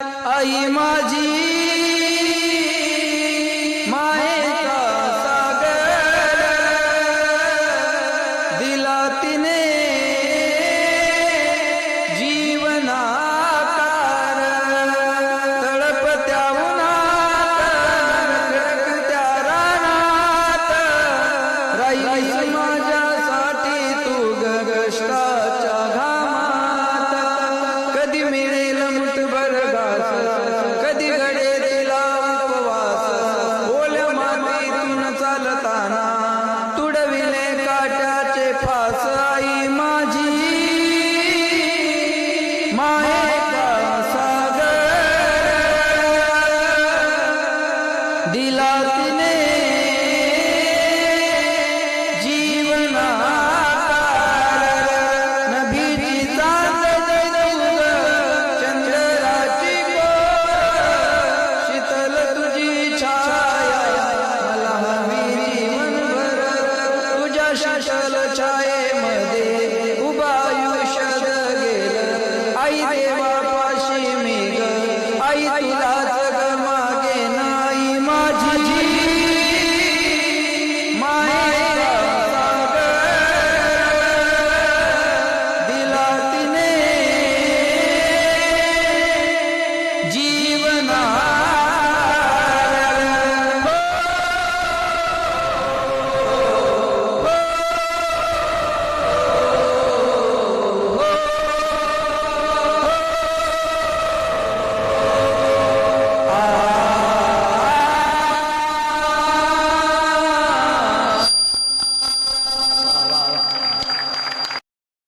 आई माझी मायेचा सागर दिला तिने जीवनाकार तळपत्या उन्हात रखरखत्या रानात राहीस माझ्यासाठी तू कष्टाच्या घामात कधी मिळेल मुठभर घास कधी घडे तिला उपवास ओल्या मातीतून चालताना तुडविले काट्याचे फास आई माझी मायेचा सागर दिला तिने जीवनाकार नभीची चांद चंद्राची कोर शीतल तुझी छाया मला हवी जीवनभर तुझ्या शीतल छायेमध्ये उभा आयुष्य गेलं आई देवापाशी मी ग आई